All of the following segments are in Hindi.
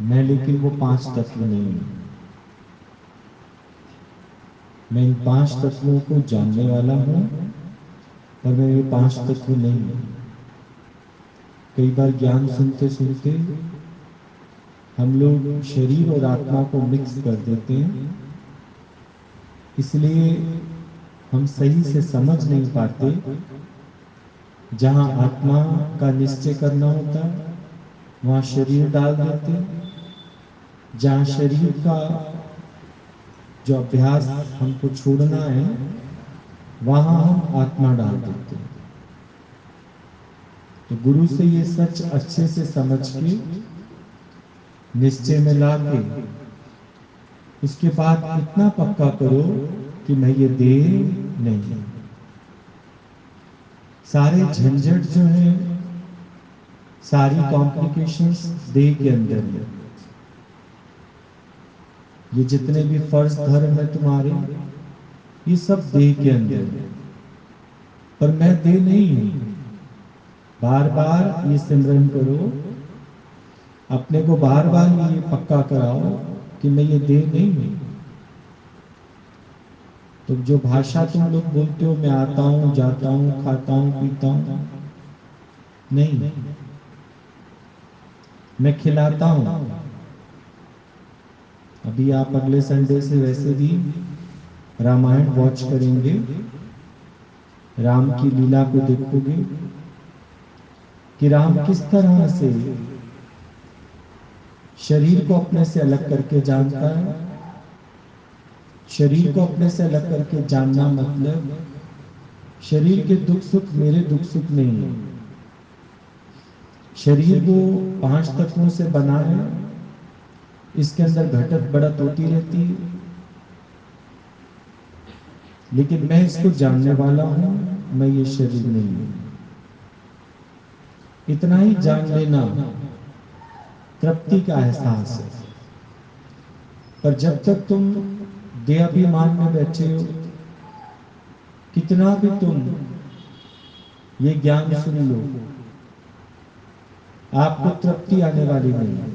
मैं लेकिन वो पांच तत्व नहीं हूं। मैं इन पांच तत्वों को जानने वाला हूं, पर मैं ये पांच तत्व नहीं हूं। कई बार ज्ञान सुनते सुनते हम लोग शरीर और आत्मा को मिक्स कर देते हैं, इसलिए हम सही से समझ नहीं पाते। जहां आत्मा का निश्चय करना होता है वहां शरीर डाल देते हैं, जहां शरीर का जो अभ्यास हमको छोड़ना है वहां हम आत्मा डाल देते हैं। तो गुरु से ये सच अच्छे से समझ के निश्चय में ला के उसके बाद इतना पक्का करो कि मैं ये देह नहीं। सारे झंझट जो है, सारी कॉम्प्लिकेशंस देह के अंदर है। ये जितने भी फर्ज धर्म है तुम्हारे, ये सब देह के अंदर है, पर मैं देह नहीं हूं। बार बार ये सिमरन करो, अपने को बार बार ये पक्का कराओ कि मैं ये देह नहीं हूं। तो जो भाषा तुम लोग बोलते हो, मैं आता हूं, जाता हूं, खाता हूं, पीता हूं, नहीं, मैं खिलाता हूं। अभी आप अगले संडे से वैसे भी रामायण वॉच करेंगे, राम की लीला को देखोगे कि राम किस तरह से शरीर को अपने से अलग करके जानता है। शरीर को अपने से अलग करके जानना मतलब शरीर के दुख सुख मेरे दुख सुख नहीं है। शरीर को पांच तत्वों से बना है, इसके अंदर घटत बढ़त होती रहती है, लेकिन मैं इसको जानने वाला हूं, मैं ये शरीर नहीं हूं। इतना ही जान लेना तृप्ति का एहसास है। पर जब तक तुम देहाभिमान में बैठे हो, कितना भी तुम ये ज्ञान सुन लो, आपको तृप्ति आने वाली नहीं है।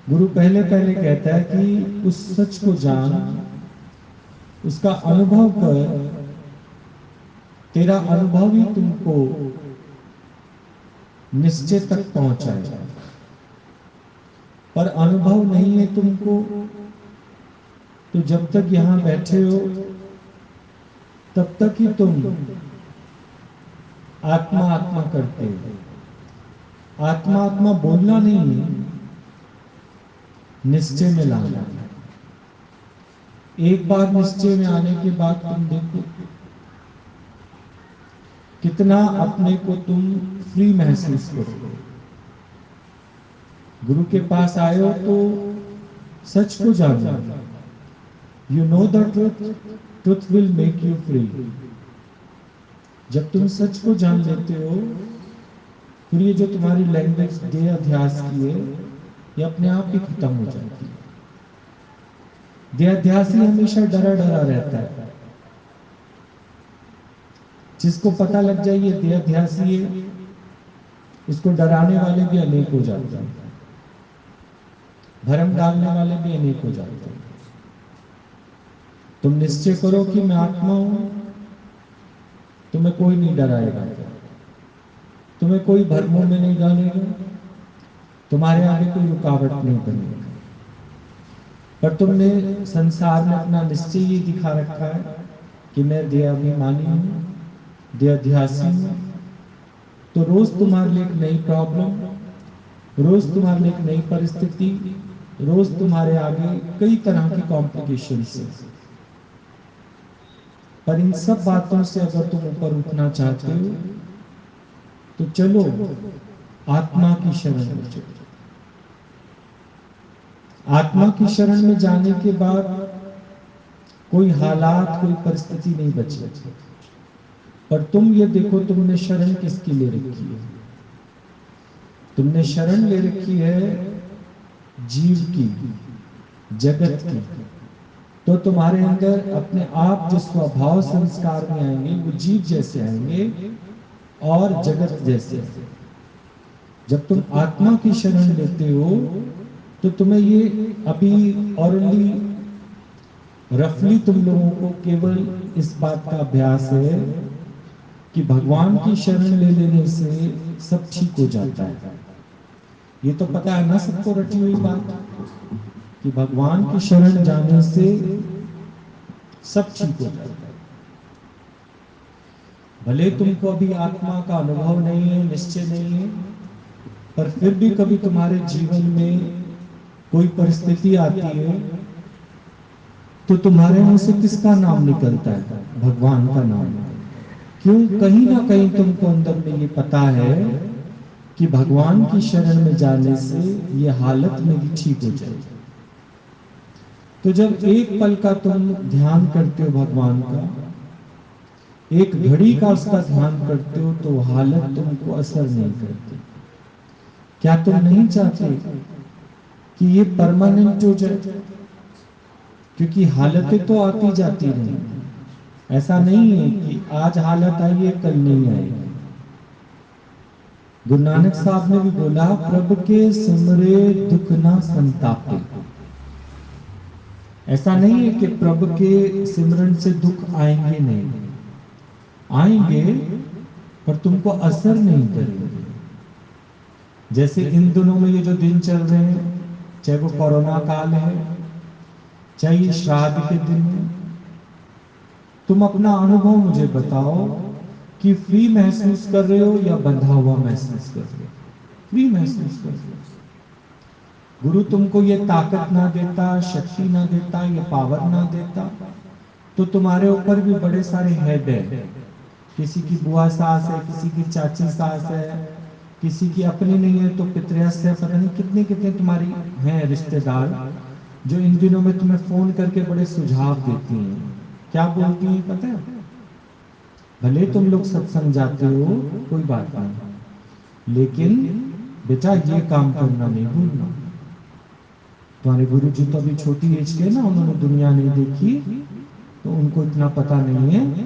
गुरु पहले पहले कहता है कि उस सच को जान, उसका अनुभव कर। तेरा अनुभव ही तुमको निश्चय तक पहुंचाएगा। पर अनुभव नहीं है तुमको, तो जब तक यहां बैठे हो तब तक ही तुम आत्मा आत्मा करते हो। आत्मा आत्मा बोलना नहीं है, निश्चय में लाना। एक बार निश्चय में आने के बाद तुम देखो कितना अपने को तुम फ्री महसूस करो। गुरु के पास आए हो तो सच को जानो। You know the truth, truth will make you free. जब तुम सच को जान लेते हो, फिर ये जो तुम्हारी लैंग्वेज देह अध्यास की है, ये अपने आप ही खत्म हो जाती है। देह अध्यास ही हमेशा डरा डरा रहता है। जिसको पता लग जाए ये देह अध्यासी है, उसको डराने वाले भी अनेक हो जाते हैं, भरम डालने वाले भी अनेक हो जाते हैं। तुम निश्चय करो कि मैं आत्मा हूं, तुम्हें कोई नहीं डराएगा, तुम्हें कोई भ्रमों में नहीं डालेगा, तुम्हारे आगे कोई रुकावट नहीं बनेगी। पर तुमने संसार में अपना निश्चय ये दिखा रखा है कि मैं देहाभिमानी हूं, देहाध्यासी हूं। तो रोज तुम्हारे लिए एक नई प्रॉब्लम, रोज तुम्हारे लिए एक नई परिस्थिति, रोज तुम्हारे आगे कई तरह की कॉम्प्लिकेशंस है। पर इन सब बातों से अगर तुम ऊपर उठना चाहते हो तो चलो आत्मा की शरण में चलो। आत्मा की शरण में जाने के बाद कोई हालात, कोई परिस्थिति नहीं बची। पर तुम ये देखो, तुमने शरण किसकी ले रखी है? तुमने शरण ले रखी है जीव की, जगत की। तो तुम्हारे अंदर अपने आप जो स्वभाव संस्कार में आएंगे वो जीव जैसे आएंगे और जगत जैसे। जब तुम आत्मा की शरण लेते हो तो तुम्हें ये अभी ऑलरेडी रफली तुम लोगों को केवल इस बात का अभ्यास है कि भगवान की शरण ले लेने से सब ठीक हो जाता है। ये तो पता है ना सबको रटी हुई बात कि भगवान की शरण जाने से सब ठीक हो जाता है। भले तुमको अभी आत्मा का अनुभव नहीं है, निश्चय नहीं है, पर फिर भी कभी तुम्हारे जीवन में कोई परिस्थिति आती है तो तुम्हारे मुंह से किसका नाम निकलता है? भगवान का नाम। क्यों? कहीं ना कहीं तुमको अंदर में ये पता है कि भगवान की शरण में जाने से ये हालत मेरी ठीक हो जाएगी। तो जब एक पल का तुम ध्यान करते हो भगवान का, एक घड़ी का उसका ध्यान करते हो, तो हालत तुमको असर नहीं करती। क्या तुम नहीं चाहते कि ये परमानेंट हो जाए? क्योंकि हालतें तो आती जाती नहीं, ऐसा नहीं है कि आज हालत आई है कल नहीं आएगी। गुरु नानक साहब ने भी बोला, प्रभु के सिमरे दुख ना संतापे। ऐसा नहीं है कि प्रभु के सिमरन से दुख आएंगे नहीं, आएंगे पर तुमको असर नहीं करेंगे। जैसे इन दिनों में ये जो दिन चल रहे हैं, चाहे वो कोरोना काल है, चाहे ये श्राद्ध के दिन है, तुम अपना अनुभव मुझे बताओ कि फ्री महसूस कर रहे हो या बंधा हुआ महसूस कर रहे हो? फ्री महसूस कर रहे हो। गुरु तुमको ये ताकत ना देता, शक्ति ना देता, ये पावर ना देता, तो तुम्हारे ऊपर भी बड़े सारे हेड है। किसी की बुआ सास है, किसी की चाची सास है, किसी की अपनी नहीं है तो पितृयस्त है, पता नहीं कितने कितने तुम्हारी हैं रिश्तेदार, जो इन दिनों में तुम्हें फोन करके बड़े सुझाव देती हैं। क्या बोलती हैं पता है? भले तुम लोग सत्संग जाते हो, कोई बात नहीं, लेकिन बेटा ये काम करना नहीं भूलना। तुम्हारे गुरु जी तो अभी छोटी एज के ना, उन्होंने दुनिया नहीं देखी, तो उनको इतना पता नहीं है,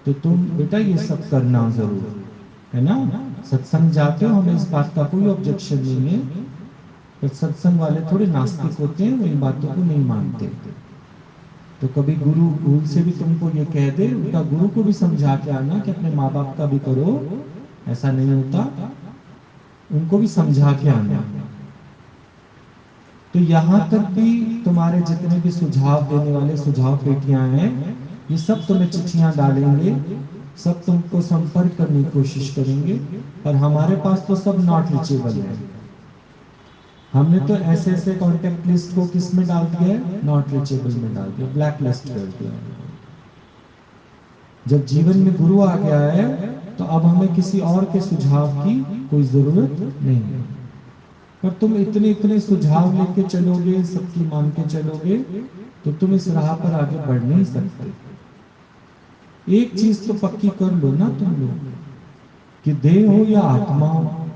तो तुम बेटा ये सब करना जरूर है ना। सत्संग जाते हो, हमें इस बात का कोई ऑब्जेक्शन नहीं है, पर सत्संग वाले थोड़े नास्तिक होते हैं, वो इन बातों को नहीं मानते। तो कभी गुरु भूल से भी तुमको ये कह दे, उनका गुरु को भी समझा के आना कि अपने माँ बाप का भी करो, ऐसा नहीं होता, उनको भी समझा के आना। तो यहां तक भी तुम्हारे जितने भी सुझाव देने वाले सुझाव पेटियां हैं, ये सब तुम्हें चिट्ठियां डालेंगे, सब तुमको संपर्क करने की कोशिश करेंगे, पर हमारे पास तो सब नॉट रीचेबल है। हमने तो ऐसे ऐसे कॉन्टेक्ट लिस्ट को किस में डाल दिया है? नॉट रीचेबल में डाल दिया, ब्लैक लिस्ट कर दिया। जब जीवन में गुरु आ गया है तो अब हमें किसी और के सुझाव की कोई जरूरत नहीं है। पर तुम इतने इतने सुझाव लेके चलोगे, सबकी मान के चलोगे, तो तुम इस राह पर आगे बढ़ नहीं सकते। एक चीज तो पक्की कर लो ना तुम लोग, कि देह हो या आत्मा हो,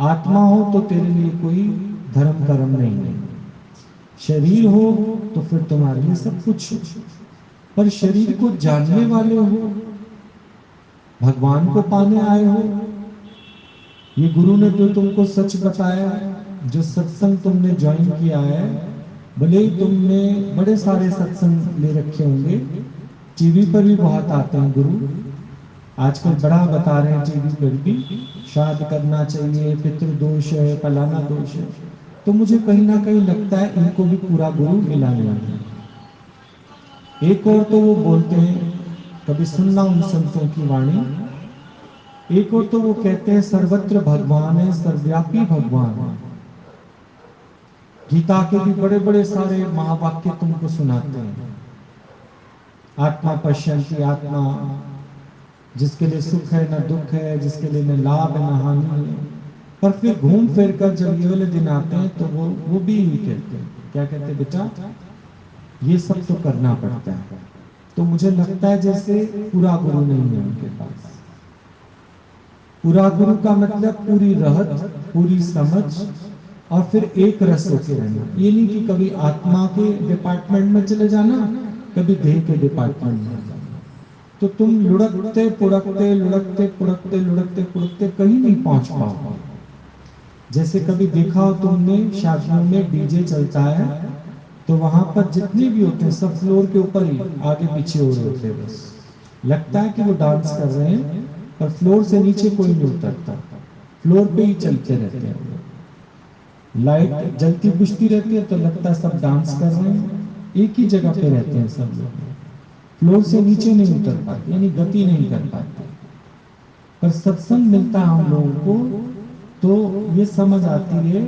आत्मा हो तो तेरे लिए कोई धर्म कर्म नहीं है, शरीर हो तो फिर तुम्हारे लिए सब कुछ, पर शरीर को जानने वाले हो, भगवान को पाने आए हो। ये गुरु ने जो तुमको सच बताया, जो सत्संग तुमने ज्वाइन किया है, भले ही तुमने बड़े सारे सत्संग ले रखे होंगे, टीवी पर भी बहुत आते हैं गुरु, आजकल बड़ा बता रहे हैं टीवी पर भी, श्राद्ध करना चाहिए, पितृदोष है, फलाना दोष है, तो मुझे कहीं ना कहीं लगता है इनको भी पूरा गुरु मिला नहीं है। एक और तो वो बोलते हैं, कभी सुनना उन संतों की वाणी, एक और तो वो कहते हैं सर्वत्र भगवान है, सर्वव्यापी भगवान है। गीता के भी बड़े बड़े सारे महावाक्य तुमको सुनाते हैं, आत्मा पश्यन्ति आत्मा, जिसके लिए सुख है न दुख है, जिसके लिए न लाभ है न हानि है। पर फिर घूम फिर कर जब ये वाले दिन आते हैं तो वो भी यही कहते हैं, क्या कहते हैं बेटा, ये सब तो करना पड़ता है। तो मुझे लगता है जैसे पूरा गुरु नहीं है उनके पास। पूरा गुरु का मतलब पूरी रहत, पूरी समझ, और फिर एक रस होके रहना। ये नहीं कि कभी आत्मा के डिपार्टमेंट में चले जाना, कभी देह के डिपार्टमेंट में जाना, तो तुम लुढ़कते पुढ़कते लुढ़कते पुढ़कते लुढ़कते पुढ़कते कहीं नहीं पहुंच पाओगे। जैसे कभी देखा हो तुमने शादियों में डीजे चलता है तो वहां पर जितने भी होते हैं सब फ्लोर के ऊपर ही आगे पीछे हो रहे होते हैं, बस लगता है कि वो डांस कर रहे हैं पर फ्लोर से नीचे कोई नहीं उतरता, फ्लोर पे ही चलते रहते हैं। लाइट जलती बुझती रहती है तो लगता है सब डांस कर रहे हैं, एक ही जगह पे रहते हैं सब लोग, फ्लोर से नीचे नहीं उतर पाते यानी गति नहीं कर पाते। पर सत्संग मिलता है हम लोगों को तो ये समझ आती है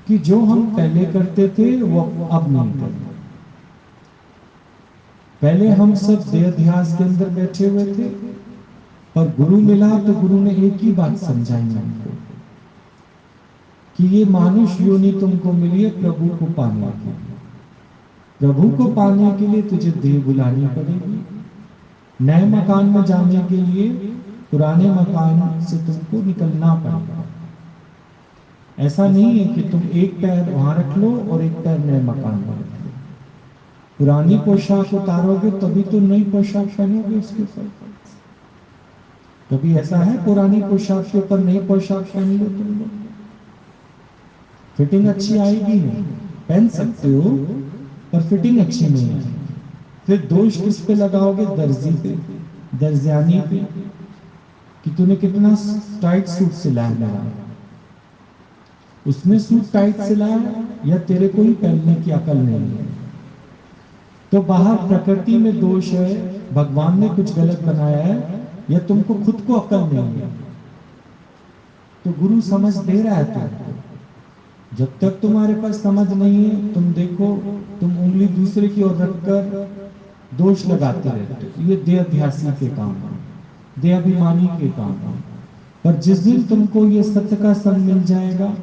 कि जो हम पहले करते थे वो अब नहीं करते। पहले हम सब देहाध्यास के अंदर बैठे हुए थे पर गुरु मिला तो गुरु ने एक ही बात समझाई हमको कि ये मानुष योनि तुमको मिली है प्रभु को पाने के लिए। प्रभु को पाने के लिए तुझे देह बुलानी पड़ेगी, नए मकान में जाने के लिए पुराने मकान से तुमको निकलना पड़ेगा। ऐसा नहीं है कि तुम एक पैर वहां रख लो और एक पैर नए मकान में रख लो। पुरानी पोशाक उतारोगे तभी तो नई पोशाक पहनोगे उसके ऊपर। कभी ऐसा है पुरानी पोशाक के ऊपर नई पोशाक पहन लो तुम लोग, फिटिंग अच्छी आएगी नहीं, पहन सकते हो पर फिटिंग अच्छी नहीं आएगी। फिर दोष किस पे लगाओगे? दर्जी पे, दर्जियानी पे, कि तूने कितना टाइट सूट सिलाया मेरा, उसने सूट टाइट सिलाया या तेरे को ही पहनने की अकल नहीं है। तो बाहर प्रकृति में दोष है, भगवान ने कुछ गलत बनाया है या तुमको खुद को अकल नहीं है। तो गुरु समझ दे रहा है तुमको। जब तक तुम्हारे पास समझ नहीं है तुम देखो, तुम उंगली दूसरे की ओर रखकर दोष लगाते रहते हो। ये देहाध्यासी के काम है, देहाभिमानी के काम है। पर जिस दिन तुमको ये सत्य का संग मिल जाएगा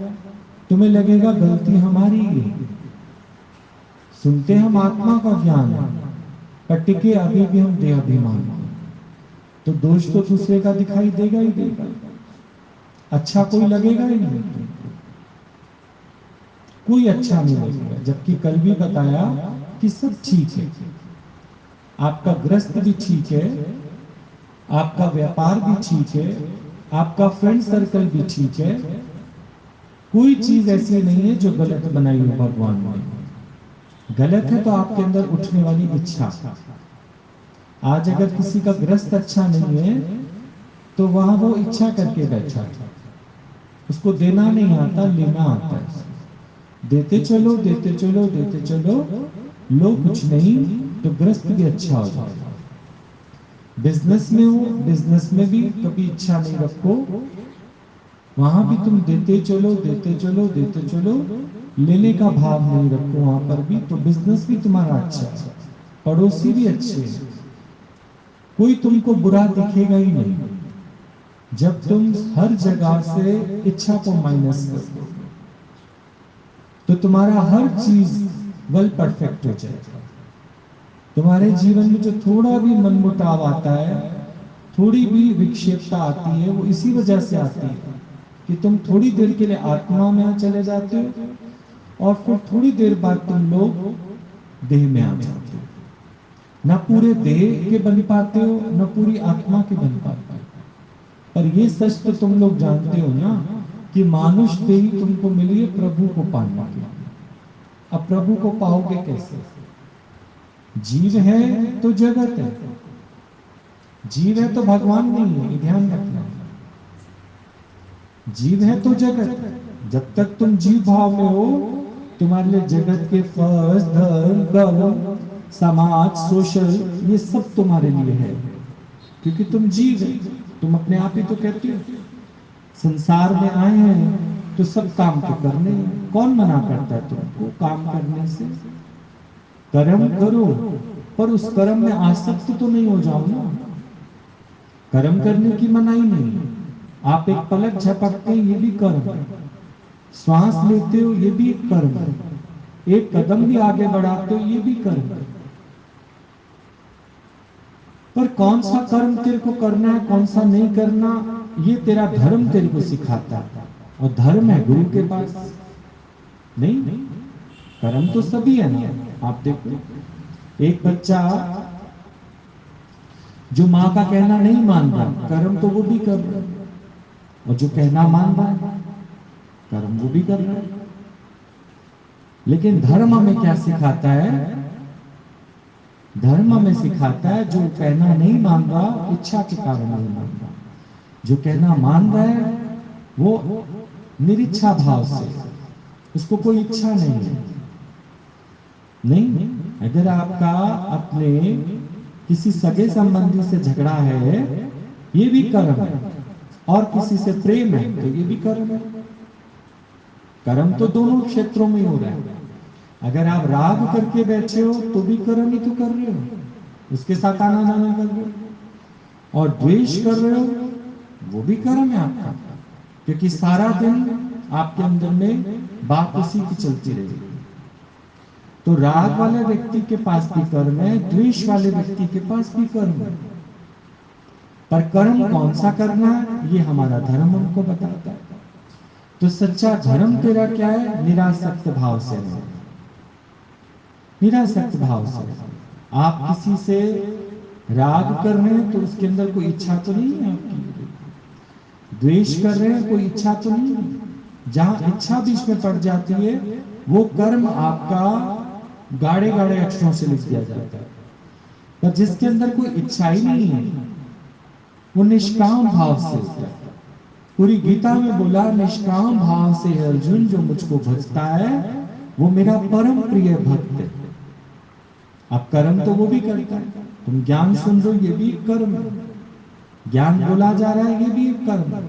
तुम्हें लगेगा गलती हमारी ही है। सुनते हम आत्मा का ज्ञान पर टिके अभी भी हम देहाभिमान, तो दोष तो दूसरे का दिखाई देगा ही देगा, अच्छा कोई लगेगा ही नहीं, कोई अच्छा नहीं लगेगा। जबकि कल भी बताया कि सब ठीक है, आपका ग्रस्त भी ठीक है, आपका व्यापार भी ठीक है, आपका फ्रेंड सर्कल भी ठीक है, कोई चीज ऐसी नहीं है जो गलत बनाई हो भगवान ने। गलत है तो आपके अंदर उठने वाली इच्छा। आज अगर किसी का ग्रस्त अच्छा नहीं है तो वहां वो इच्छा करके बैठा है, उसको देना नहीं आता, लेना आता है। देते चलो देते चलो देते चलो, लो कुछ नहीं तो ग्रस्त भी अच्छा हो जाएगा। बिजनेस में हो, बिजनेस में भी कभी इच्छा नहीं रखो, वहां भी तुम देते चलो देते चलो देते चलो, लेने का भाव नहीं रखो वहां पर भी, तो बिजनेस भी तुम्हारा अच्छा है, पड़ोसी भी अच्छे हैं, कोई तुमको बुरा दिखेगा ही नहीं। जब तुम हर जगह से इच्छा को माइनस कर दो तो तुम्हारा हर चीज वेल परफेक्ट हो जाएगा। तुम्हारे जीवन में जो थोड़ा भी मनमुटाव आता है, थोड़ी भी विक्षेपता आती है, वो इसी वजह से आती है कि तुम थोड़ी देर के लिए आत्मा में चले जाते हो और फिर थोड़ी देर बाद तुम लोग देह में आ जाते हो। न पूरे देह के बन पाते हो न पूरी आत्मा के बन पाते हो। पर ये सच तो तुम लोग जानते हो ना कि मानुष देही तुमको मिली है प्रभु को पाने के लिए। अब प्रभु को पाओगे कैसे? जीव है तो जगत है, जीव है तो भगवान नहीं है, ये ध्यान रखना। जीव है तो जगत है, जब तक तुम जीव भाव में हो तुम्हारे लिए जगत के फर्ज, धर्म, कर्म, समाज, सोशल, ये सब तुम्हारे लिए है, क्योंकि तुम जीव है। तुम अपने आप ही तो कहते हो संसार में आए हैं तो सब काम तो करने हैं। कौन मना करता है तुमको काम करने से? कर्म करो पर उस कर्म में आसक्त तो नहीं हो जाओ ना। कर्म करने की मनाही नहीं, आप एक पलक झपकते ये भी कर्म है, श्वास लेते हो ये भी एक कर्म है, एक कदम भी आगे बढ़ाते हो ये भी कर्म है। पर कौन सा कर्म तेरे को करना है कौन सा नहीं करना, ये तेरा धर्म तेरे को सिखाता है, और धर्म है गुरु के पास नहीं। कर्म तो सभी है ना। आप देखो एक बच्चा जो माँ का कहना नहीं मान रहा, कर्म तो वो भी कर रहा है, और जो कहना मान रहा है कर्म वो भी कर रहा है। लेकिन धर्म हमें क्या सिखाता है? धर्म हमें सिखाता है जो कहना नहीं मान रहा इच्छा के कारण नहीं मान रहा, जो कहना मान रहा है वो निरिच्छा भाव से, उसको कोई इच्छा नहीं है। नहीं, अगर आपका अपने किसी सगे संबंधी से झगड़ा है, ये भी कर्म है, और किसी से प्रेम है तो ये भी कर्म है। कर्म तो दोनों क्षेत्रों में हो रहा है। अगर आप राग करके बैठे हो तो भी कर्म ही तो कर रहे हो, उसके साथ आना जाना कर रहे हो। और द्वेष कर रहे हो वो भी कर्म है आपका, क्योंकि सारा दिन आपके अंदर में बात उसी की चलती रहेगी। तो राग वाले व्यक्ति के पास भी कर्म है, द्वेष वाले व्यक्ति के पास भी कर्म है। पर कर्म कौन सा करना है ये हमारा धर्म हमको बताता है। तो सच्चा धर्म तेरा क्या है? निरासक्त भाव से है, निरासक्त भाव से। आप किसी से राग कर रहे हैं तो उसके अंदर कोई इच्छा तो नहीं है आपकी, द्वेष कर रहे हैं कोई इच्छा तो नहीं है। जहां इच्छा बीच में पड़ जाती है वो कर्म आपका गाढ़े गाढ़े अक्षरों से लिख दिया जाता है। पर जिसके अंदर कोई इच्छा ही नहीं है वो निष्काम भाव से होता है। पूरी गीता में बोला निष्काम भाव से अर्जुन जो मुझको भजता है वो मेरा परम प्रिय भक्त है। अब कर्म तो वो भी करता है, तुम ज्ञान सुन रहे हो ये भी एक कर्म है, ज्ञान बोला जा रहा है ये भी एक कर्म है।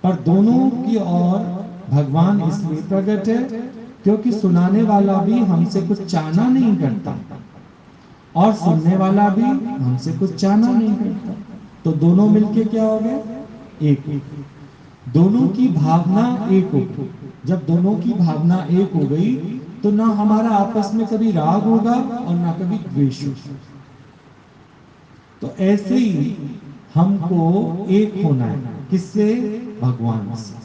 पर दोनों की ओर भगवान इसलिए प्रकट है क्योंकि सुनाने वाला भी हमसे कुछ चाहना नहीं करता और सुनने वाला भी हमसे कुछ चाहना नहीं करता। तो दोनों मिलके क्या हो गए? एक। दोनों की भावना एक हो गई। जब दोनों की भावना एक हो गई तो ना हमारा आपस में कभी राग होगा और ना कभी द्वेष होगा। तो ऐसे ही हमको एक होना है, किससे? भगवान से।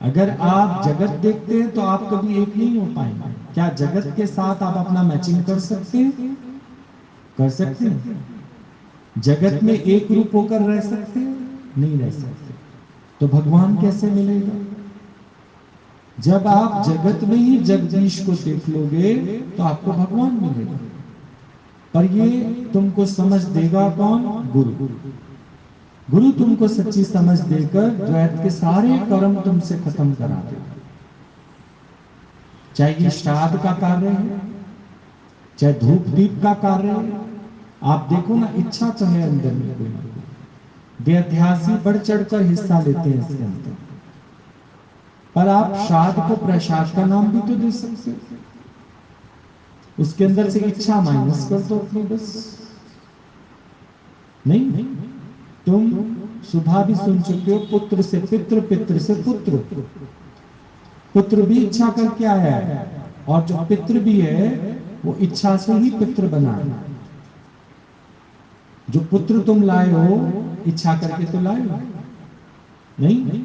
अगर आप जगत देखते हैं तो आप कभी एक नहीं हो पाएंगे। क्या जगत के साथ आप अपना मैचिंग कर सकते हैं? कर सकते हैं? जगत में एक रूप होकर रह सकते हैं? नहीं रह सकते। तो भगवान कैसे मिलेगा? जब आप जगत में ही जगदीश को देख लोगे तो आपको भगवान मिलेगा। पर ये तुमको समझ देगा कौन? गुरु। गुरु तुमको सच्ची समझ देकर द्वैत के सारे कर्म तुमसे खत्म करा देगा। चाहे ये श्राद्ध का कार्य है, चाहे धूप दीप का कार्य है। आप देखो ना, इच्छा तो है अंदर में कोई, देहाध्यासी बढ़ चढ़कर हिस्सा लेते हैं इसके अंदर। पर आप श्राद्ध को प्रसाद का नाम भी तो दे सकते हो, उसके अंदर से इच्छा माइनस कर दो अपनी बस। नहीं, तुम सुबह भी सुन चुके हो, पुत्र से पितृ, पितृ से पुत्र। पुत्र भी इच्छा करके आया है और जो पितृ भी है वो इच्छा से ही पितृ बना है। जो पुत्र तुम लाए हो इच्छा करके तो लाए हो नहीं।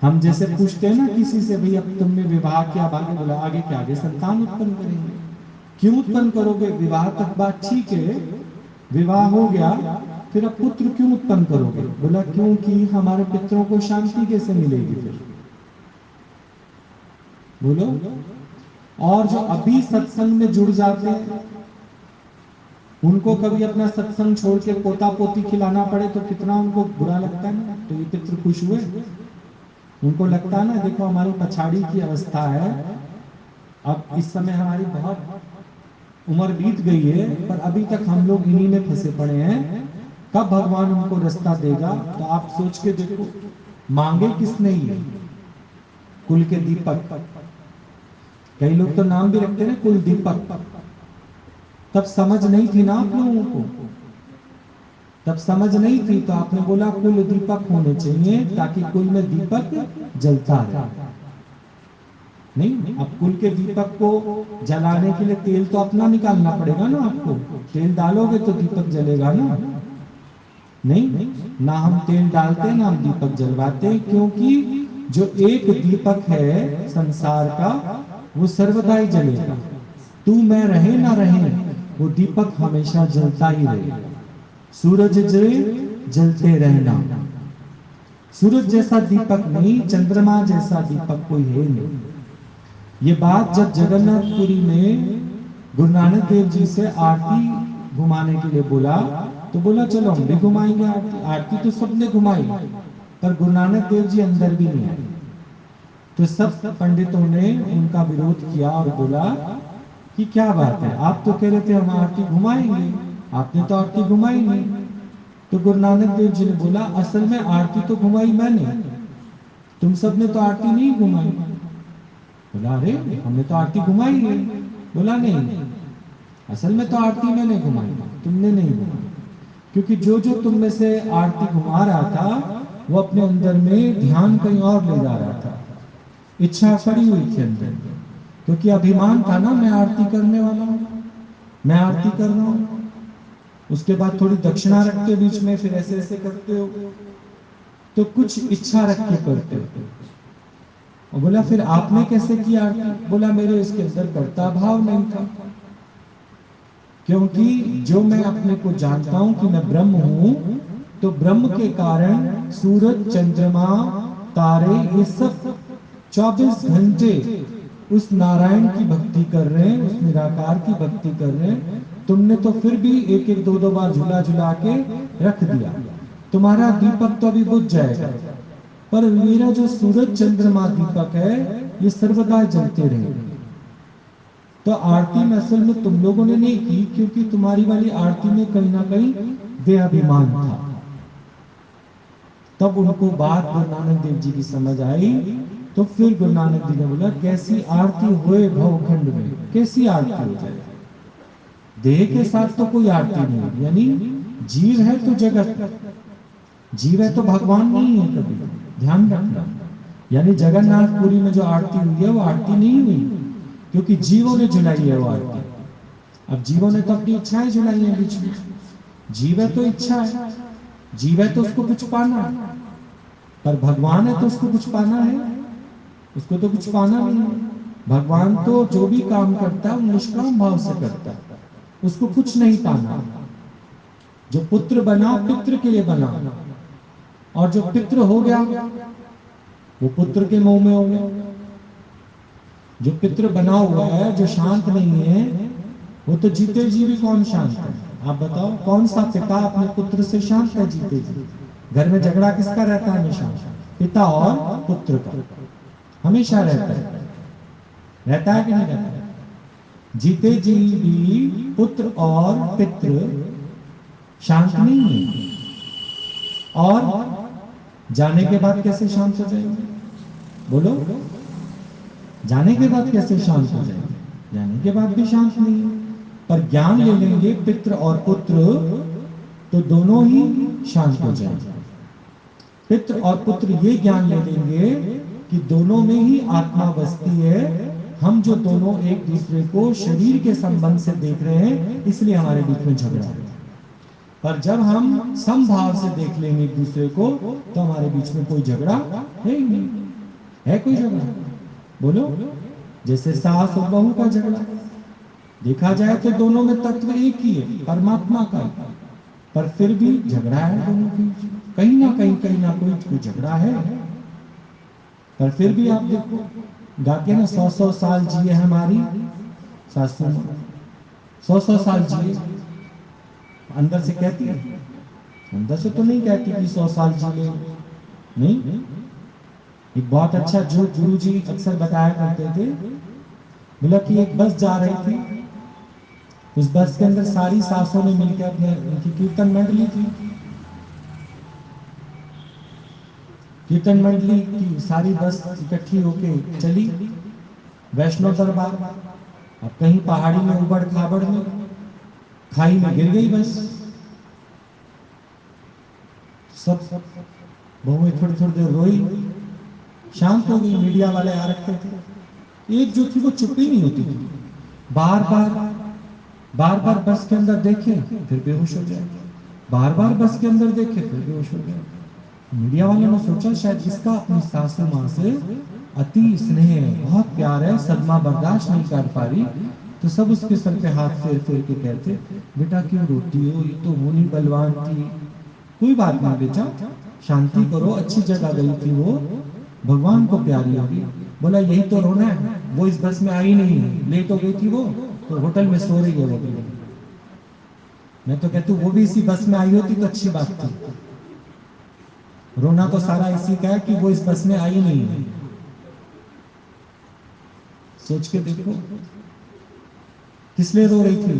हम जैसे पूछते हैं ना किसी से, भाई अब तुमने विवाह किया, आगे बोला आगे क्या? आगे संतान उत्पन्न करेंगे। क्यों उत्पन्न करोगे? विवाह तक बात ठीक है, विवाह हो गया, फिर अब पुत्र क्यों उत्पन्न करोगे? बोला क्योंकि हमारे पितरों को शांति कैसे मिलेगी फिर? बोलो। और जो अभी सत्संग में जुड़ जाते हैं उनको कभी अपना सत्संग छोड़ के पोता पोती खिलाना पड़े तो कितना उनको बुरा लगता है ना। तो ये पितृ खुश हुए, उनको लगता है ना देखो हमारी पछाड़ी की अवस्था है, अब इस समय हमारी बहुत उम्र बीत गई है पर अभी तक हम लोग इन्हीं में फंसे पड़े हैं, कब भगवान उनको रास्ता देगा? तो आप सोच के देखो, मांगे किसने? ही कुल के दीपक। कई लोग तो नाम भी रखते हैं कुल दीपक। तब समझ नहीं थी ना आप लोगों को, तब समझ नहीं थी तो आपने बोला कुल दीपक होने चाहिए ताकि कुल में दीपक जलता रहे। नहीं, अब कुल के दीपक को जलाने के लिए तेल तो अपना निकालना पड़ेगा ना आपको। तेल डालोगे तो दीपक जलेगा ना। नहीं, ना हम तेल डालते ना हम दीपक जलवाते, क्योंकि जो एक दीपक है संसार का वो सर्वदा ही जलेगा। तू मैं रहे ना रहे वो दीपक हमेशा जलता ही रहेगा। सूरज जले जलते रहना, सूरज जैसा दीपक नहीं, चंद्रमा जैसा दीपक कोई है नहीं। ये बात जब जगन्नाथपुरी में गुरु नानक देव जी से आरती घुमाने के लिए बोला, तो बोला चलो हम भी घुमाएंगे आरती। आरती तो सबने घुमाई, पर गुरु नानक देव जी अंदर भी नहीं आए। तो सब पंडितों ने उनका विरोध किया और बोला कि क्या बात है, आप तो कह रहे थे हम आरती घुमाएंगे, आपने तो आरती घुमाई नहीं। तो गुरु नानक देव जी ने बोला असल में आरती तो घुमाई मैंने, तुम सब ने तो आरती नहीं घुमाई। बोला अरे हमने तो आरती घुमाई है। बोला नहीं, असल में तो आरती मैंने घुमाई, तुमने नहीं घुमाई। क्योंकि जो जो तुम में से आरती घुमा रहा था वो अपने अंदर में ध्यान कहीं और ले जा रहा था, इच्छा पड़ी हुई थी अंदर, क्योंकि अभिमान था ना, मैं आरती करने वाला हूं, मैं आरती कर रहा हूं। उसके बाद थोड़ी दक्षिणा रखते बीच में, फिर ऐसे ऐसे करते हो, तो कुछ इच्छा रख के करते हो। और बोला फिर आपने कैसे किया आरती? बोला मेरे इसके अंदर कर्ता भाव नहीं था, क्योंकि जो मैं अपने को जानता हूं कि मैं ब्रह्म हूं, तो ब्रह्म के कारण सूरज, चंद्रमा, तारे, ये सब 24 घंटे उस नारायण की भक्ति कर रहे हैं, उस निराकार की भक्ति कर रहे हैं। तुमने तो फिर भी एक एक दो दो बार झुला झुला के रख दिया, तुम्हारा दीपक तो अभी बुझ जाएगा, पर मेरा जो सूरज चंद्रमा दीपक है ये सर्वदा जलते रहेंगे। तो आरती में असल में तुम लोगों ने नहीं की, क्योंकि तुम्हारी वाली आरती में कहीं ना कहीं देहाभिमान था। तब उनको बात गुरु नानक देव जी की समझ आई। तो फिर गुरु नानक जी ने बोला कैसी आरती होए भवखंड में, कैसी आरती हो जाए, देह के साथ तो कोई आरती नहीं। यानी जीव है तो जगत, जीव है तो भगवान नहीं है, कभी ध्यान रखना। यानी जगन्नाथपुरी में जो आरती हुई है वो आरती नहीं हुई, क्योंकि जीवों ने झुलाई है वो आरती। अब जीवों ने तो अपनी इच्छाएं झुलाई है बीच में, जीव है तो इच्छा है, जीव है तो उसको कुछ पाना है, पर भगवान है तो उसको कुछ पाना है, उसको तो कुछ पाना नहीं है। भगवान तो जो भी काम करता है वो निष्काम भाव से करता है, उसको कुछ नहीं पाना। जो पुत्र बना पितृ के लिए बना, और जो पितृ हो गया वो पुत्र के मोह में हो गया। जो पितृ बना हुआ है, जो शांत नहीं है, वो तो जीते जी भी कौन शांत है? आप बताओ, कौन सा पिता अपने पुत्र से शांत है जीते जी? घर में झगड़ा किसका रहता है हमेशा? पिता और पुत्र का हमेशा रहता है, रहता है कि नहीं रहता है? जीते जी भी पुत्र और पितृ शांत नहीं है, और जाने के बाद कैसे शांत हो जाएंगे? बोलो, जाने के बाद कैसे शांत हो जाएंगे? जाने के बाद भी शांत नहीं है, पर ज्ञान ले लेंगे पितृ और पुत्र तो दोनों ही शांत हो जाएंगे। पितृ और पुत्र ये ज्ञान ले लेंगे कि दोनों में ही आत्मा बसती है, हम जो दोनों एक दूसरे को शरीर के संबंध से देख रहे हैं, इसलिए हमारे बीच में झगड़ा है। पर जब हम समभाव से देख लेंगे एक दूसरे को, तो हमारे बीच में कोई झगड़ा है ही नहीं। है कोई झगड़ा? बोलो। जैसे सास और बहू का झगड़ा, देखा जाए तो दोनों में तत्व एक ही है, परमात्मा का, पर फिर भी झगड़ा है दोनों के बीच। कहीं ना कोई झगड़ा है। पर फिर भी आप देखो, गाके ना 100-100 साल जिए हमारी सासू मां, 100-100 साल जिए। अंदर से कहती है, अंदर से तो नहीं कहती कि 100 साल जिए, नहीं। एक बहुत अच्छा जो गुरु जी अक्सर बताया करते थे, बोला कि एक बस जा रही थी, उस बस के अंदर सारी सासों ने मिलकर अपने, उनकी कीर्तन मंडली थी, कीर्तन मंडली की सारी बस इकट्ठी होके चली वैष्णो दरबार। अब कहीं पहाड़ी में उबड़ खाबड़ में खाई में गिर गई बस। सब बहुएं थोड़ी थोड़ी देर रोई, शांत हो गई। मीडिया वाले आ रखे थे, एक जो थी वो चुप ही नहीं होती थी, बार बार बस के अंदर देखे फिर बेहोश हो जाए, बार बार बस के अंदर देखे फिर बेहोश हो जाए। मीडिया वालों ने सोचा शायद इसका अपनी सासू मां से अति स्नेह है, बहुत प्यार है, सदमा बर्दाश्त नहीं कर पा रही। तो सब उसके सर पे हाथ फेर फेर के कहते, बेटा क्यों रोती हो, ये तो होनी बलवान थी। कोई बात नहीं बेटा, शांति करो, अच्छी जगह गई थी वो, भगवान को प्यारी होगी। बोला यही तो रोना है, वो इस बस में आई नहीं है, लेट हो गई थी वो, तो होटल में सो रही है वो भी। मैं तो कहती हूँ वो भी इसी बस में आई होती तो अच्छी बात थी। रोना तो सारा इसी का है कि वो इस बस में आई नहीं है। सोच के देखो किस लिए रो रही थी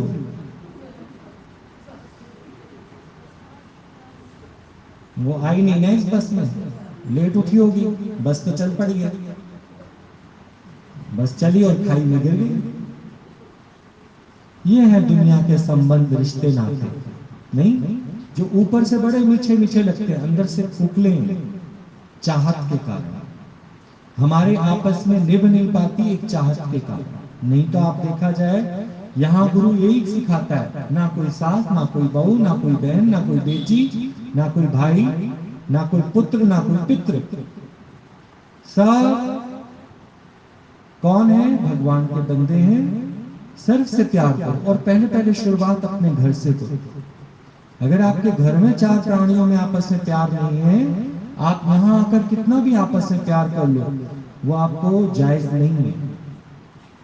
वो आई नहीं ना इस बस में, लेट उठी होगी, बस तो चल पड़ी है, बस चली और खाई में गिर गई। ये है दुनिया के संबंध, रिश्ते नाते, नहीं जो ऊपर से बड़े मीठे मीठे लगते हैं, अंदर से खोखले हैं चाहत के कारण। हमारे आपस में निभ नहीं पाती एक चाहत के कारण। नहीं तो आप देखा जाए यहाँ गुरु यही सिखाता है, ना कोई सास, ना कोई बहू, ना कोई बहन, ना कोई बेटी, ना कोई भाई, ना कोई पुत्र, ना कोई पितृ, सब कौन है? भगवान के बंदे हैं। सर्व से प्यार करो, और पहले पहले शुरुआत अपने घर से करो। अगर आपके घर में चार प्राणियों में आपस में प्यार नहीं है, आप यहाँ आकर कितना भी आपस में प्यार कर लो, वो आपको जायज नहीं है।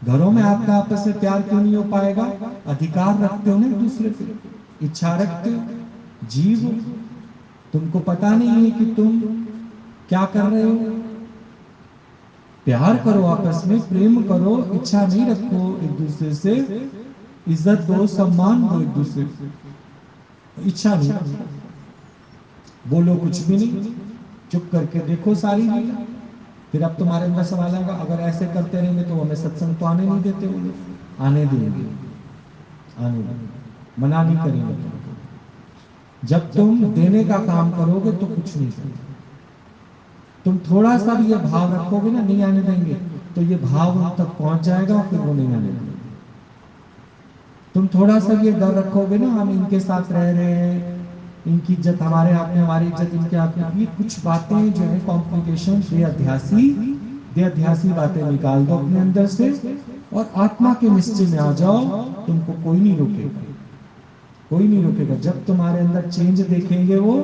घरों में आपका आपस में प्यार क्यों नहीं हो पाएगा? अधिकार रखते हो ना एक दूसरे पे, इच्छा रखते हो, जीव हो, तुमको पता नहीं है कि तुम क्या कर रहे हो। प्यार करो, आपस में प्रेम करो, इच्छा नहीं रखो एक दूसरे से, इज्जत दो, सम्मान दो एक दूसरे को, इच्छा नहीं रखो। बोलो कुछ भी नहीं, चुप करके देखो सारी लीला। फिर अब तुम्हारे अंदर सवाल आएगा, अगर ऐसे करते रहेंगे तो हमें सत्संग तो आने नहीं देते वो लोग। आने देंगे, आने देंगे, मना नहीं करेंगे तुमको। जब तुम देने का काम करोगे तो कुछ नहीं करेंगे। तुम थोड़ा सा भी ये भाव रखोगे ना, नहीं आने देंगे, तो ये भाव उन तक पहुंच जाएगा, फिर वो नहीं आने देंगे। तुम थोड़ा सा ये डर रखोगे ना, हम इनके साथ रह रहे हैं, इनकी इज्जत हमारे हाथ में, हमारी इज्जत इनके हाथ में, ये कुछ बातें जो है कॉम्प्लिकेशन, देहाध्यासी बातें निकाल दो अपने अंदर से, और आत्मा के निश्चय में आ जाओ। तुमको कोई नहीं रोकेगा, कोई नहीं रोकेगा। जब तुम्हारे अंदर चेंज देखेंगे वो,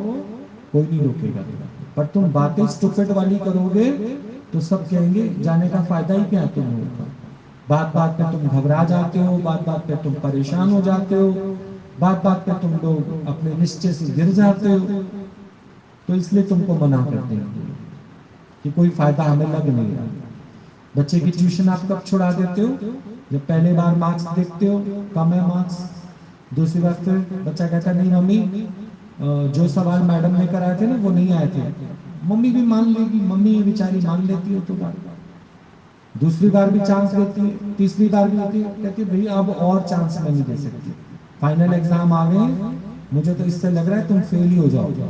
कोई नहीं रोकेगा। पर तुम बातें स्टूपिड वाली करोगे तो सब कहेंगे जाने का फायदा ही क्या है तुम लोगों का। बात बात पे तुम घबरा जाते हो, बात बात पे तुम परेशान हो जाते हो, बात बात पे तुम लोग अपने निश्चय से गिर जाते हो। तो इसलिए तुमको मना करते हैं कि कोई फायदा हमें लग नहीं रहा। बच्चे की ट्यूशन आप कब छुड़ा देते हो? जब पहले बार मार्क्स देखते हो कम है मार्क्स, दूसरी बार फिर बच्चा कहता नहीं मम्मी जो सवाल मैडम ने कराए थे ना वो नहीं आए थे। मम्मी भी मान लेगी, मम्मी बेचारी मान लेती हो तो बार दूसरी बार भी चांस देती है, तीसरी बार भी देती है, कहती है भैया अब और चांस मैं नहीं दे सकती, फाइनल एग्जाम आ गए, मुझे तो इससे लग रहा है तुम फेल ही हो जाओगे।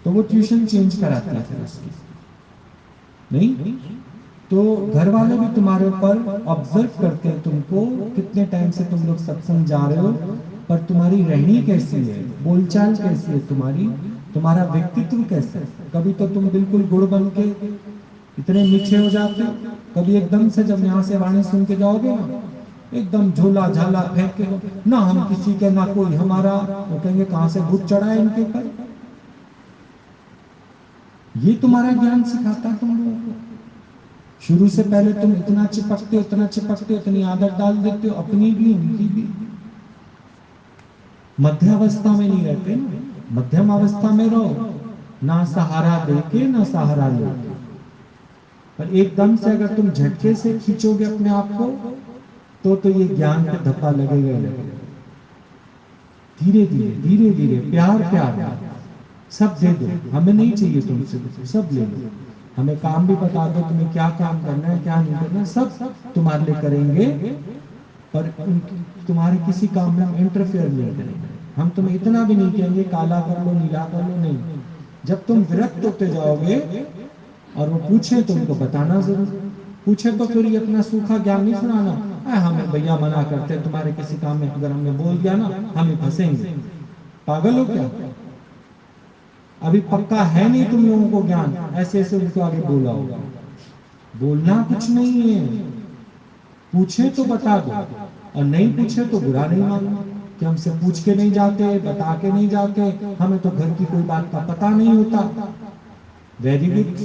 तो वो ट्यूशन चेंज कराती है फिर उसकी। नहीं तो घर वाले भी तुम्हारे ऊपर ऑब्जर्व करते हैं तुमको, कितने टाइम से तुम लोग सत्संग जा रहे हो, पर तुम्हारी रहनी कैसी है, बोलचाल कैसी है तुम्हारी, तुम्हारा व्यक्तित्व कैसा है। कभी तो तुम बिल्कुल गुड़ बन के इतने मीठे हो जाते हो, कभी एकदम से जब यहाँ से वाणी सुन के जाओगे ना, एकदम झोला झाला फेंक के, ना हम किसी के ना कोई हमारा, वो कहेंगे कहां से भूत चढ़ा है इनके ऊपर। ये तुम्हारा ज्ञान सिखाता है तुम लोगों को। शुरू से पहले तुम इतना चिपकते हो, इतना चिपकते हो, इतनी आदत डाल देते हो अपनी भी उनकी भी। मध्यावस्था में नहीं रहते ना, मध्यम अवस्था में रहो, ना सहारा देके ना सहारा लेके। पर एकदम से अगर तुम झटके से खींचोगे अपने आप को, तो ये ज्ञान पे धप्पा लगेगा ही लगेगा। धीरे धीरे धीरे धीरे प्यार प्यार सब दे दो, हमें नहीं चाहिए तुमसे, सब ले लो। हमें काम भी बता दो, तुम्हें क्या काम करना है क्या नहीं करना, सब तुम्हारे लिए करेंगे, पर तुम्हारे किसी काम में हम इंटरफेयर नहीं करेंगे। हम तुम्हें इतना भी नहीं कहेंगे काला कर लो नीला कर लो, नहीं। जब तुम विरक्त होते जाओगे और वो पूछे तो उनको बताना जरूर, पूछे तो फिर ये अपना सूखा ज्ञान नहीं सुनाना, हमें भैया मना करते हैं तुम्हारे किसी काम में, अगर हमने बोल दिया ना हम ही फंसेंगे। पागल हो क्या? अभी पक्का है नहीं तुम लोगों को ज्ञान, ऐसे ऐसे उनको आगे बोला होगा। बोलना कुछ नहीं है, पूछे तो बता दो, और नहीं पूछे तो बुरा नहीं मानना। कि हमसे पूछ के नहीं जाते, बता के नहीं जाते, हमें तो घर की कोई बात का पता नहीं होता। वेरी गुड,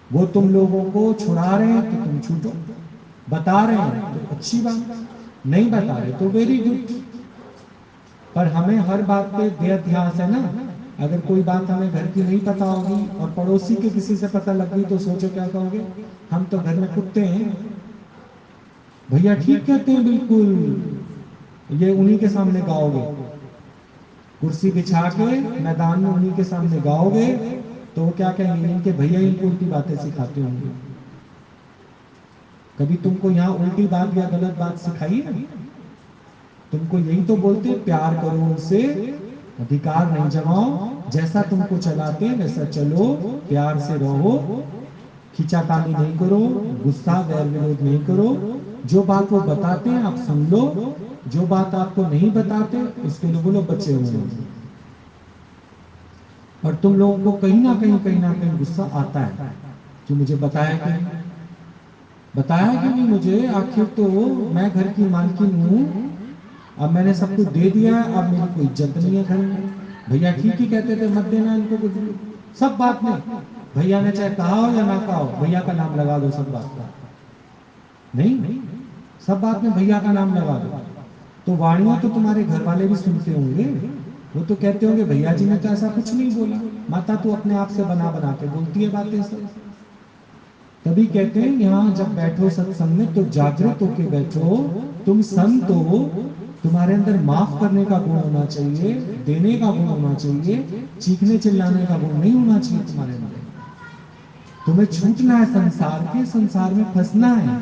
वो तुम लोगों को छुड़ा रहे हैं तो तुम छूटो, बता रहे हैं तो अच्छी बात, नहीं बता रहे तो वेरी गुड। पर हमें हर बात पे बेअध्यास है ना। अगर कोई बात हमें घर की नहीं पता होगी और पड़ोसी के किसी से पता लग गई तो सोचो क्या कहोगे, हम तो घर में कुत्ते हैं। भैया ठीक कहते हैं बिल्कुल, ये उन्हीं के सामने गाओगे, कुर्सी बिछा के मैदान में उन्हीं के सामने गाओगे तो वो क्या कहेंगे, इनके भैया इनको उल्टी बातें सिखाते होंगे। कभी तुमको यहाँ उल्टी बात या गलत बात सिखाई है? तुमको यही तो बोलते प्यार करो उनसे, अधिकार नहीं जमाओ, जैसा तुमको चलाते हैं वैसा चलो, प्यार से रहो, खींचातानी नहीं करो, गुस्सा वैर विरोध नहीं करो। जो बात वो बताते हैं आप सुन लो, जो बात आपको नहीं बताते उसके लिए बोलो बचे हुए हैं। और तुम लोगों को कहीं ना कहीं गुस्सा आता है कि मुझे बताया कि नहीं, बताया कि नहीं मुझे, आखिर तो मैं घर की मालकिन हूँ, अब मैंने सब कुछ दे दिया है, अब मेरी कोई इज्जत नहीं है घर में। भैया ठीक ही कहते थे मत देना इनको कुछ भी, सब बात में भैया ने चाहे कहा हो या ना कहा हो, भैया का नाम लगा दो सब बात का, नहीं सब बात में भैया का नाम लगा दो। तो वाणियों तो तुम्हारे घर वाले भी सुनते होंगे, वो तो कहते होंगे भैया जी ने तो ऐसा कुछ नहीं बोला, माता तो अपने आप से बना बना के बोलती है बातें सब। तभी कहते हैं यहाँ जब बैठो सत्संग में तो जागृत होके बैठो, तुम संत हो, तुम्हारे अंदर माफ करने का गुण होना चाहिए, देने का गुण होना चाहिए, चीखने चिल्लाने का गुण नहीं होना चाहिए तुम्हारे अंदर। तुम्हें छूटना है संसार के, संसार में फंसना है,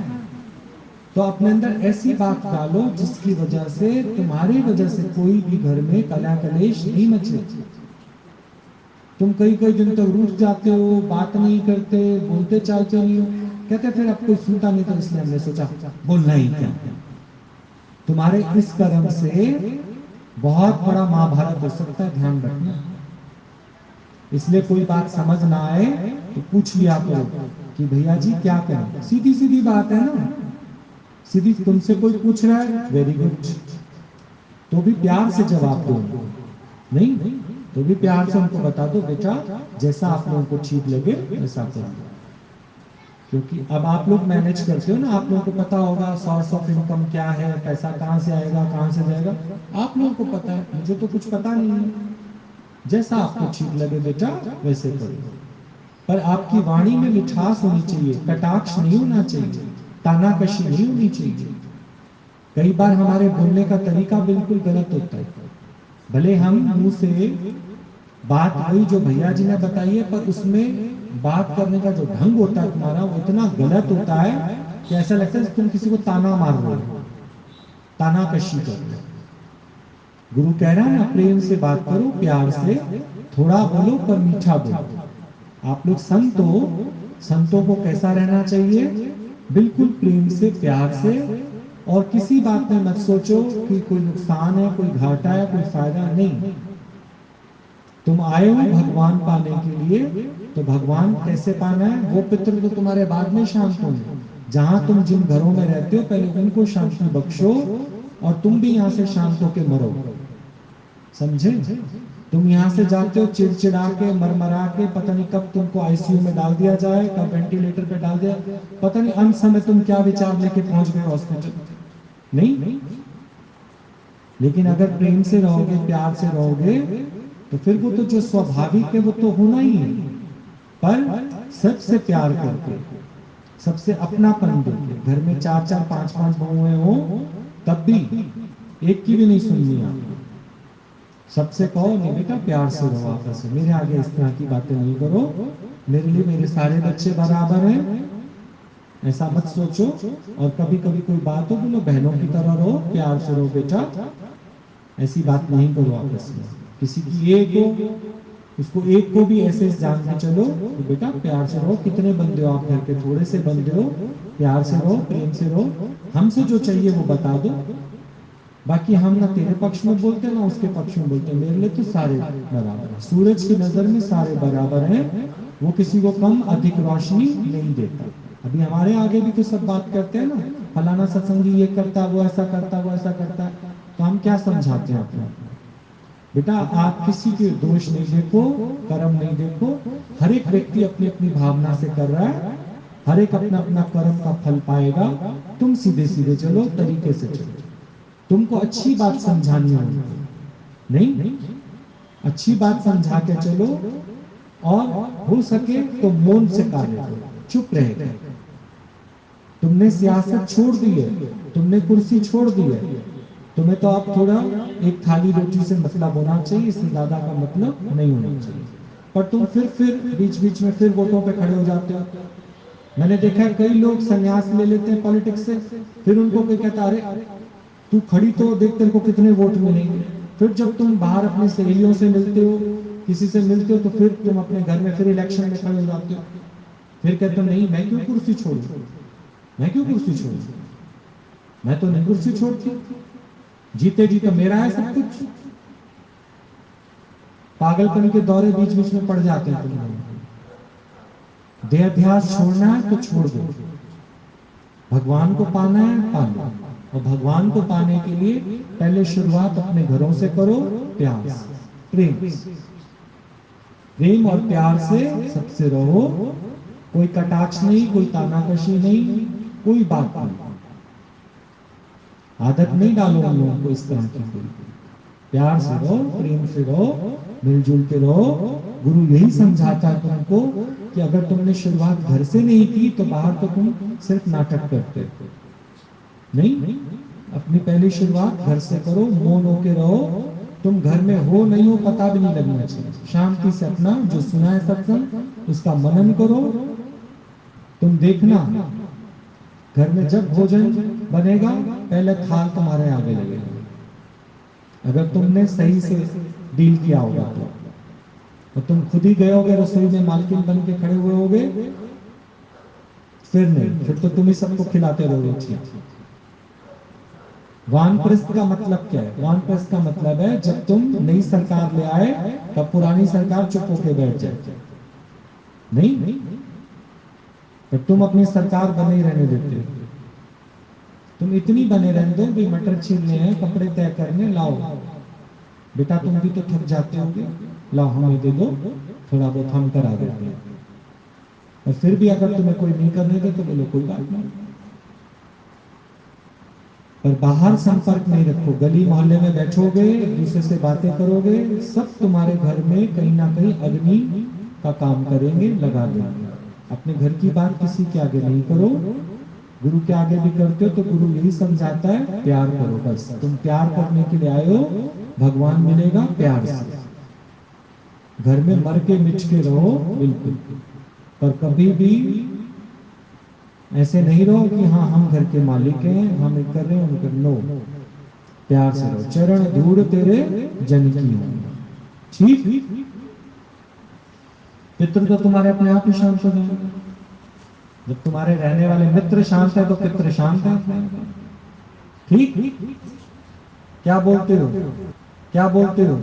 तो अपने अंदर ऐसी बात डालो जिसकी वजह से, तुम्हारी वजह से कोई भी घर में कला कलेश नहीं मचे। तुम कई कई दिन तक रूठ जाते हो, बात नहीं करते, बोलते चालते नहीं हो, कहते फिर अब कोई सुनता नहीं तो इसलिए हमने सोचा बोलना ही क्या। तुम्हारे इस कर्म से बहुत बड़ा महाभारत हो सकता है, ध्यान रखना। इसलिए कोई बात समझ ना आए तो पूछ लिया करो कि भैया जी क्या करें, सीधी सीधी बात है ना, सीधी। तुमसे कोई पूछ रहा है वेरी गुड, तो भी प्यार से जवाब दो, नहीं तो भी प्यार से उनको बता दो बेटा जैसा आप लोगों को ठीक लगे वैसा करो। क्योंकि अब आप लोग मैनेज करते हो ना, आप लोगों को पता होगा सोर्स ऑफ इनकम क्या है, पैसा कहाँ से आएगा कहाँ से जाएगा, आप लोगों को पता है, मुझे तो कुछ पता नहीं है। जैसा आपको ठीक लगे बेटा वैसे करो, पर आपकी वाणी में मिठास होनी चाहिए, कटाक्ष नहीं होना चाहिए, तानाकशी नहीं होनी चाहिए। कई बार हमारे बोलने का तरीका बिल्कुल गलत होता है, भले हम मुंह से बात वही जो भैया जी ने बताई है, पर उसमें बात करने का जो ढंग होता है तुम्हारा वो इतना गलत होता है कि ऐसा लगता है तुम किसी को ताना मार रहे हो, तानाकशी कर रहे हो। गुरु कह रहा है ना प्रेम से बात करो, प्यार से, थोड़ा बोलो पर मीठा बोलो। आप लोग संत हो, संतों को कैसा रहना चाहिए, बिल्कुल प्रेम से प्यार से, और किसी बात में मत सोचो कि कोई नुकसान है, कोई घाटा है, कोई फायदा नहीं। तुम आए हो भगवान पाने के लिए, तो भगवान कैसे पाना है, वो पितृ तो तुम्हारे बाद में शांत होंगे। जहां तुम जिन घरों में रहते हो पहले उनको शांति बख्शो, और तुम भी यहाँ से शांत होके मरो, समझे। तुम यहाँ से जाते हो चिड़चिड़ा के, मरमरा के, पता नहीं कब तुमको आईसीयू में डाल दिया जाए, कब वेंटिलेटर पे डाल दिया, पता नहीं अंत समय तुम क्या विचार लेके पहुंच गए हॉस्पिटल, नहीं। लेकिन अगर प्रेम से रहोगे, प्यार से रहोगे, तो फिर वो तो जो स्वाभाविक है वो तो होना ही है, पर सबसे प्यार करके, सबसे अपनापन देके। घर में 4-4 5-5 बहुएं हो तब भी एक की भी नहीं सुननी आपको, सबसे कहो नहीं बेटा प्यार से रहो, आपस में मेरे आगे इस तरह की बातें नहीं करो, मेरे लिए मेरे सारे बच्चे बराबर हैं, ऐसा मत सोचो। और कभी कभी कोई बात हो बोलो बहनों की तरह रहो, प्यार से रहो बेटा, ऐसी बात नहीं करो आपस में। किसी की एक हो, उसको एक को भी ऐसे जान के चलो कि बेटा प्यार से रहो। कितने बंदे हो आप घर के, थोड़े से बंदे हो, प्यार से रहो, प्रेम से रहो, हमसे जो चाहिए वो बता दो। बाकी हम ना तेरे पक्ष में बोलते ना उसके पक्ष में बोलते, मेरे लिए तो सारे बराबर है, सूरज की नजर में सारे बराबर हैं, वो किसी को कम अधिक रोशनी नहीं देता। अभी हमारे आगे भी तो सब बात करते हैं ना, फलाना सत्संगी ये करता, वो ऐसा करता, वो ऐसा करता, तो हम क्या समझाते हैं अपना, बेटा आप किसी के दोष नहीं देखो, कर्म नहीं देखो, हर एक व्यक्ति अपनी अपनी भावना से कर रहा है, हर एक अपना अपना कर्म का फल पाएगा। तुम सीधे सीधे चलो, तरीके से चलो। तुमको अच्छी बात समझानी होगी, नहीं अच्छी बात समझा के चलो, और हो सके तो मौन से कार्य करो, चुप रहेगा। तुमने सियासत छोड़ दी है, तुमने कुर्सी छोड़ दी है, तुम्हें तो अब थोड़ा एक थाली रोटी से मतलब होना चाहिए, इससे ज्यादा का मतलब नहीं होना चाहिए। पर तुम फिर बीच बीच में फिर वोटों पे खड़े हो जाते हो। मैंने देखा है कई लोग संन्यास ले लेते हैं पॉलिटिक्स से, फिर उनको कोई कहता अरे तू खड़ी तो देख तेरे को कितने वोट मिलेंगे। फिर जब तुम बाहर अपनी सहेलियों से मिलते हो, किसी से मिलते हो, तो फिर तुम अपने घर में फिर इलेक्शन में खड़े हो जाते हो, फिर कहते हो नहीं मैं क्यों कुर्सी छोड़ू, मैं क्यों कुर्सी छोड़ू, मैं तो नहीं कुर्सी छोड़ती, जीते जी तो मेरा है सब कुछ। पागलपन के दौरे बीच बीच में पड़ जाते हैं तुम। देहाध्यास छोड़ना है तो छोड़ दो, भगवान को पाना है पा लो। और भगवान को पाने के लिए पहले शुरुआत अपने घरों से करो, प्यार से, प्रेम और प्यार से सबसे रहो। कोई कटाक्ष नहीं, कोई तानाकशी नहीं, कोई बात नहीं। आदत नहीं डालो उन लोगों को इस तरह की कोई। प्यार से रहो, प्रेम से रहो, मिलजुल के रहो। गुरु यही समझाता है तुमको कि अगर तुमने शुरुआत घर से नहीं की तो बाहर तो तुम सिर्फ नाटक करते नहीं। अपनी पहली शुरुआत घर से करो, मौन होके रहो। तुम घर में हो नहीं हो पता भी नहीं लगना चाहिए। शांति से अपना जो सुना है सत्संग उसका मनन करो। तुम देखना घर में जब भोजन बनेगा पहले थाल तुम्हारे आगे लगेगा, अगर तुमने सही से डील किया होगा तो तुम खुद ही गए होगे रसोई में, मालकिन बन के खड़े हुए होगे, फिर नहीं, फिर तो तुम ही सबको खिलाते रहोगे। वानप्रस्थ का मतलब क्या है? वानप्रस्थ का मतलब है जब तुम नई सरकार ले आए तब पुरानी सरकार चुप होके बैठ जाए, नहीं तब तुम अपनी सरकार बने ही रहने देते। तुम इतनी बने रहने दो कि मटर छीलने हैं, कपड़े तय करने, लाओ बेटा तुम भी तो थक जाते होगे, लाओ हमें दे दो, थोड़ा बहुत हम करा देते हैं। और फिर भी अगर तुम्हें कोई नहीं करने दे तो बोलो कोई बात नहीं। पर बाहर संपर्क नहीं रखो, गली मोहल्ले में बैठोगे, एक दूसरे से बातें करोगे, सब तुम्हारे घर में कहीं ना कहीं अग्नि का काम करेंगे, लगा देंगे। अपने घर की बात किसी के आगे नहीं करो, गुरु के आगे भी करते हो तो गुरु यही समझाता है प्यार करो। बस तुम प्यार करने के लिए आए हो, भगवान मिलेगा प्यार से। घर में मर के मिट के रहो बिल्कुल, पर कभी भी ऐसे नहीं रहो कि हाँ हम घर के मालिक हैं, हम एक कर रहे हैं उनकर, नो, प्यार से रहो। चरण धूड़ तेरे जन की हो, ठीक। पितृ तो तुम्हारे अपने आप ही शांत हो जाएंगे। जब तुम्हारे रहने वाले मित्र शांत है तो पितृ शांत है, ठीक। क्या बोलते हो, क्या बोलते हो?